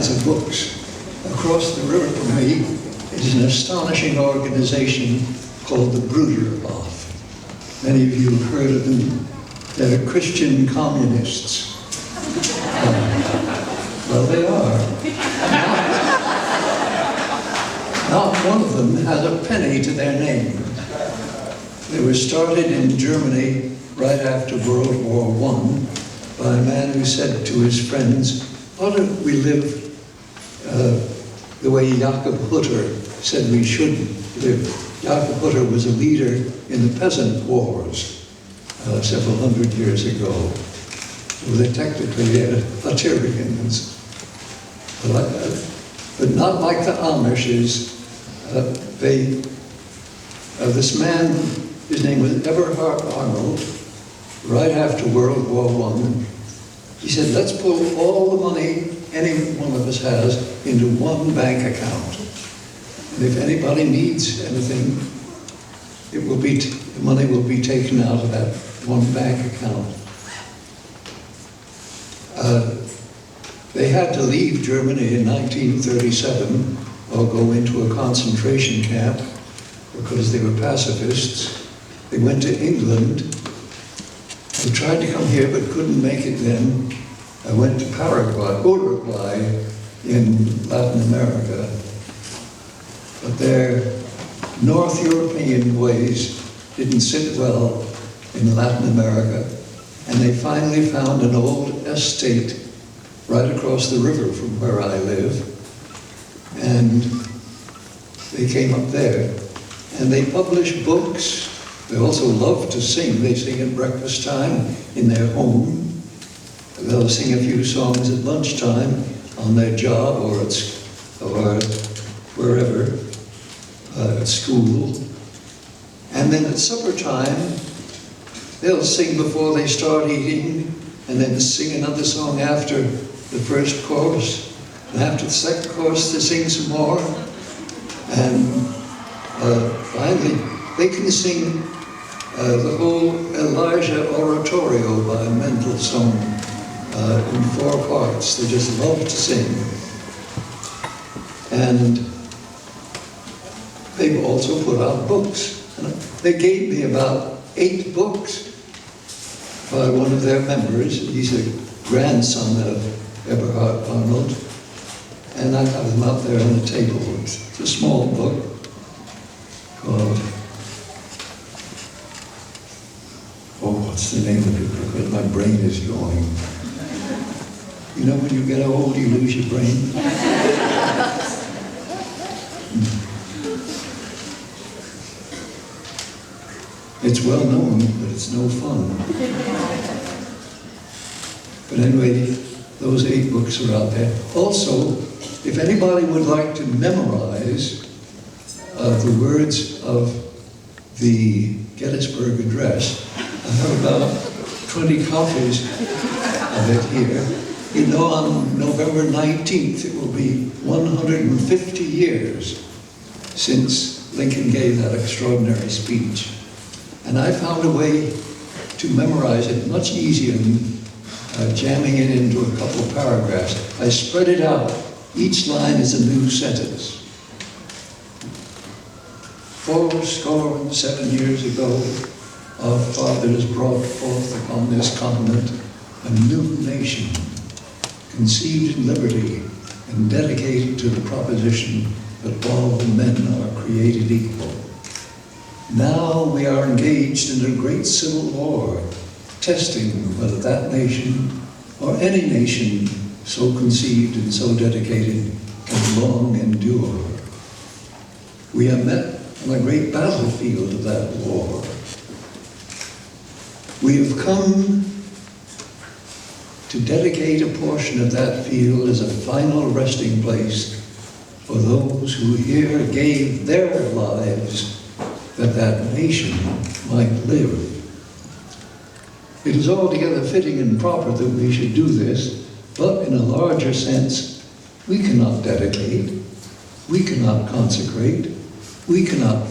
kinds of books. Across the river from me is an astonishing organization called the Bruderhof. Many of you have heard of them. They're Christian communists. Well, they are. Not one of them has a penny to their name. They were started in Germany right after World War I by a man who said to his friends, "Why don't we live the way Jakob Hutter said we should live?" Jakob Hutter was a leader in the peasant wars several hundred years ago. So they're technically Hutterians. But not like the Amishes. This man, his name was Eberhard Arnold, right after World War I, he said, let's put all the money any one of us has into one bank account. And if anybody needs anything, the money will be taken out of that one bank account. They had to leave Germany in 1937 or go into a concentration camp because they were pacifists. They went to England. They tried to come here but couldn't make it then. I went to Uruguay in Latin America. But their North European ways didn't sit well in Latin America. And they finally found an old estate right across the river from where I live. And they came up there. And they publish books. They also love to sing. They sing at breakfast time in their home. They'll sing a few songs at lunchtime on their job or wherever, at school. And then at supper time, they'll sing before they start eating, and then sing another song after the first course. And after the second course, they sing some more. And finally, they can sing the whole Elijah Oratorio by Mendelssohn in 4 parts. They just love to sing. And they've also put out books. And they gave me about 8 books by one of their members. He's a grandson of Eberhard Arnold. And I have them out there on the table. It's a small book called, what's the name of it? Because my brain is going. You know when you get old, you lose your brain? It's well known, but it's no fun. But anyway, those 8 books are out there. Also, if anybody would like to memorize the words of the Gettysburg Address, I have about 20 copies of it here. You know, on November 19th, it will be 150 years since Lincoln gave that extraordinary speech. And I found a way to memorize it much easier than jamming it into a couple of paragraphs. I spread it out. Each line is a new sentence. 77 years ago, our fathers brought forth upon this continent a new nation, conceived in liberty and dedicated to the proposition that all men are created equal. Now we are engaged in a great civil war, testing whether that nation, or any nation so conceived and so dedicated, can long endure. We are met on a great battlefield of that war. We have come to dedicate a portion of that field as a final resting place for those who here gave their lives that that nation might live. It is altogether fitting and proper that we should do this, but in a larger sense, we cannot dedicate, we cannot consecrate, we cannot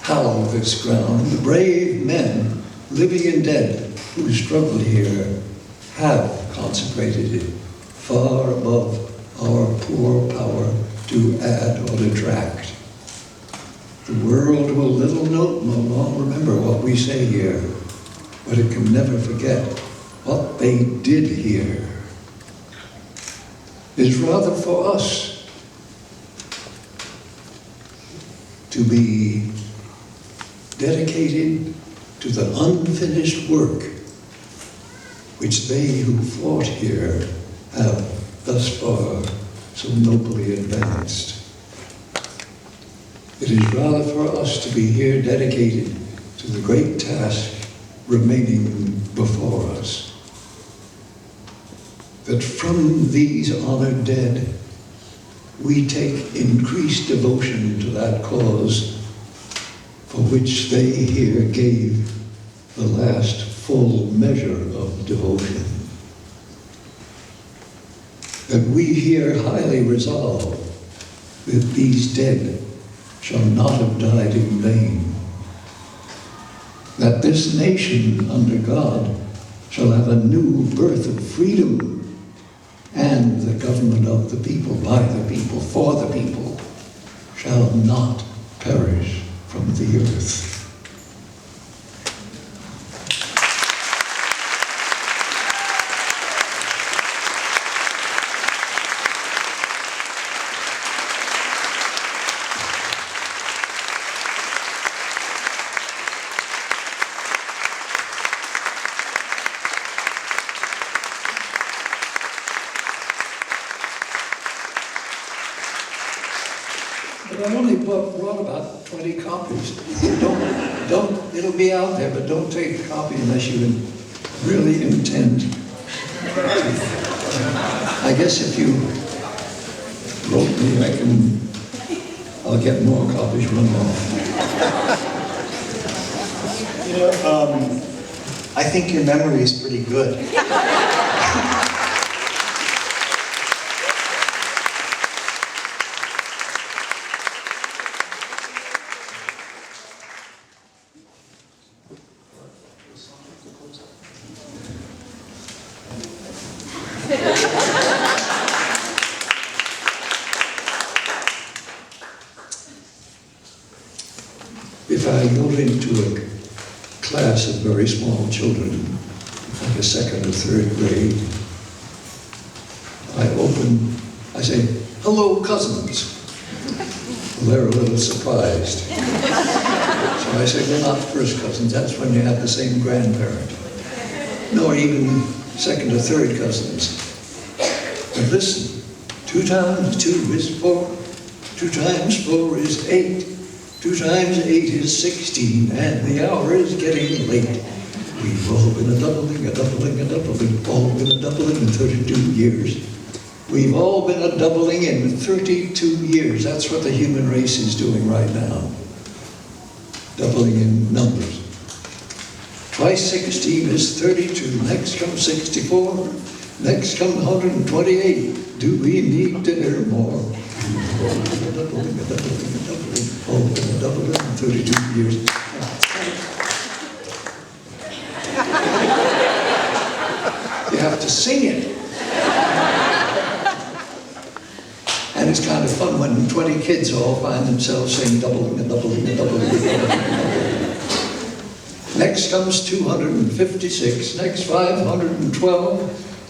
hallow this ground. The brave men, living and dead, who struggle here, have consecrated it far above our poor power to add or detract. The world will little note nor long remember what we say here, but it can never forget what they did here. It is rather for us to be dedicated to the unfinished work which they who fought here have thus far so nobly advanced. It is rather for us to be here dedicated to the great task remaining before us, that from these honored dead we take increased devotion to that cause for which they here gave the last full measure of devotion. That we here highly resolve that these dead shall not have died in vain. That this nation under God shall have a new birth of freedom, and the government of the people, by the people, for the people, shall not perish from the earth. But I only brought about 20 copies. It'll be out there, but don't take a copy unless you really intend to. I guess if you wrote me, I'll get more copies run off. You know, I think your memory is pretty good. If I go into a class of very small children, like a second or third grade, I say, "Hello, cousins." Well, they're a little surprised. So I say, "We're not first cousins, that's when you have the same grandparent." Nor even second or third cousins. But listen, 2 times 2 is 4, 2 times 4 is 8. 2 times 8 is 16, and the hour is getting late. We've all been a doubling, all been a doubling in 32 years. We've all been a doubling in 32 years. That's what the human race is doing right now. Doubling in numbers. Twice 16 is 32. Next comes 64. Next comes 128. Do we need to hear more? All been a doubling in 32 years. You have to sing it. And it's kind of fun when 20 kids all find themselves saying doubling and doubling and doubling and doubling and doubling. Next comes 256, next 512,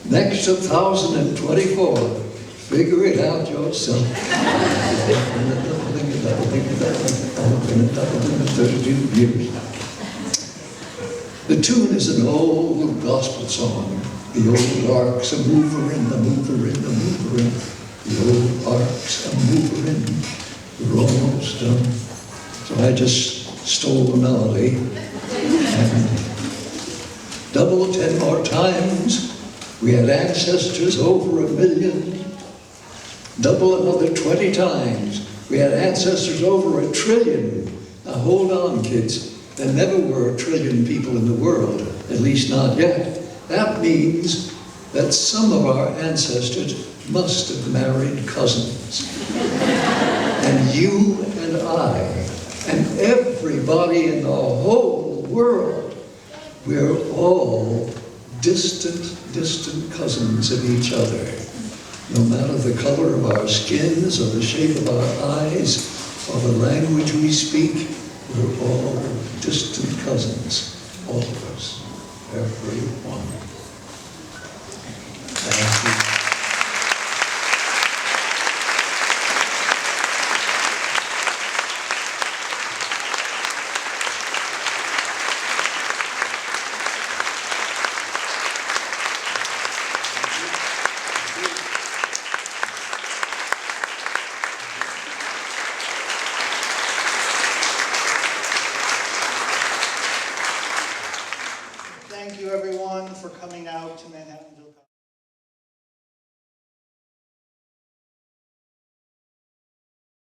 next 1,024. Figure it out yourself. All been a doubling in 32 years. The tune is an old gospel song. The old ark's a mover in, the mover in, the mover in. The old ark's a mover in. We're almost done. So I just stole the melody and double 10 more times. We had ancestors over 1 million. Double another 20 times. We had ancestors over 1 trillion. Now hold on, kids. There never were 1 trillion people in the world, at least not yet. That means that some of our ancestors must have married cousins. And you and I, and everybody in the whole world, we're all distant cousins of each other. No matter the color of our skins, or the shape of our eyes, or the language we speak, we're all distant cousins, all of us, everyone. Thank you. Thank you, everyone, for coming out to Manhattanville.